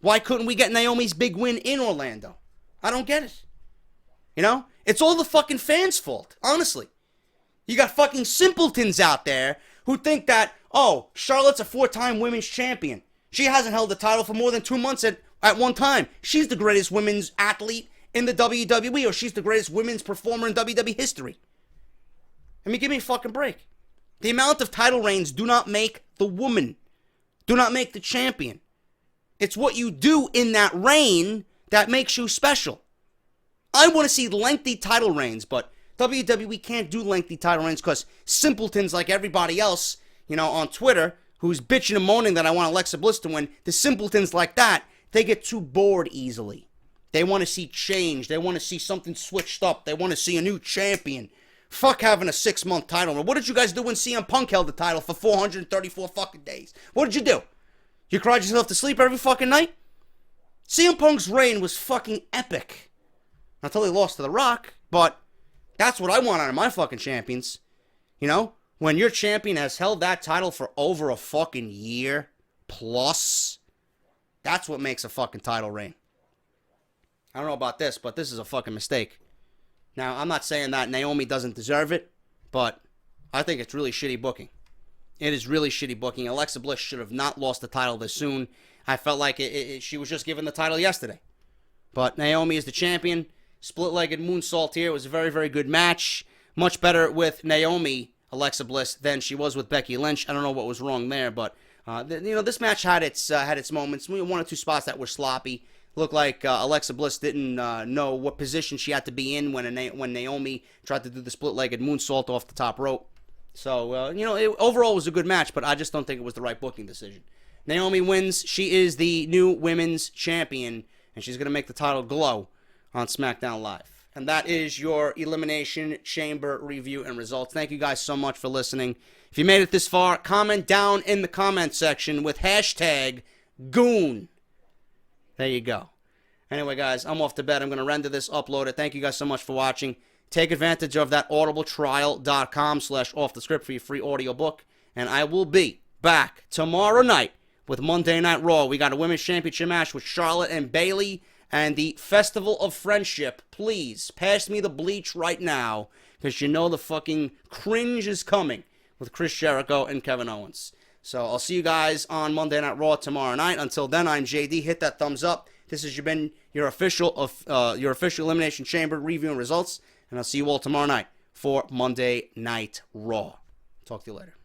Why couldn't we get Naomi's big win in Orlando? I don't get it. You know? It's all the fucking fans' fault, honestly. You got fucking simpletons out there who think that, oh, Charlotte's a 4-time women's champion. She hasn't held the title for more than 2 months at one time. She's the greatest women's athlete in the WWE, or she's the greatest women's performer in WWE history. I mean, give me a fucking break. The amount of title reigns do not make the woman. Do not make the champion. It's what you do in that reign that makes you special. I want to see lengthy title reigns, but WWE can't do lengthy title reigns because simpletons like everybody else, you know, on Twitter, who's bitching and moaning that I want Alexa Bliss to win, the simpletons like that, they get too bored easily. They want to see change. They want to see something switched up. They want to see a new champion. Fuck having a 6-month title run. What did you guys do when CM Punk held the title for 434 fucking days? What did you do? You cried yourself to sleep every fucking night? CM Punk's reign was fucking epic. Until he lost to The Rock, but that's what I want out of my fucking champions. You know? When your champion has held that title for over a fucking year plus, that's what makes a fucking title reign. I don't know about this, but this is a fucking mistake. Now, I'm not saying that Naomi doesn't deserve it, but I think it's really shitty booking. It is really shitty booking. Alexa Bliss should have not lost the title this soon. I felt like she was just given the title yesterday. But Naomi is the champion. Split-legged moonsault here. It was a very, very good match. Much better with Naomi, Alexa Bliss, than she was with Becky Lynch. I don't know what was wrong there, but this match had its moments. 1 or 2 spots that were sloppy. Looked like Alexa Bliss didn't know what position she had to be in when Naomi tried to do the split-legged moonsault off the top rope. So, overall it was a good match, but I just don't think it was the right booking decision. Naomi wins. She is the new women's champion, and she's going to make the title glow on SmackDown Live. And that is your Elimination Chamber review and results. Thank you guys so much for listening. If you made it this far, comment down in the comment section with hashtag Goon. There you go. Anyway, guys, I'm off to bed. I'm going to render this, upload it. Thank you guys so much for watching. Take advantage of that audibletrial.com/offthescript for your free audiobook. And I will be back tomorrow night with Monday Night Raw. We got a Women's Championship match with Charlotte and Bayley and the Festival of Friendship. Please, pass me the bleach right now, because you know the fucking cringe is coming with Chris Jericho and Kevin Owens. So I'll see you guys on Monday Night Raw tomorrow night. Until then, I'm JD. Hit that thumbs up. This has been your official Elimination Chamber review and results. And I'll see you all tomorrow night for Monday Night Raw. Talk to you later.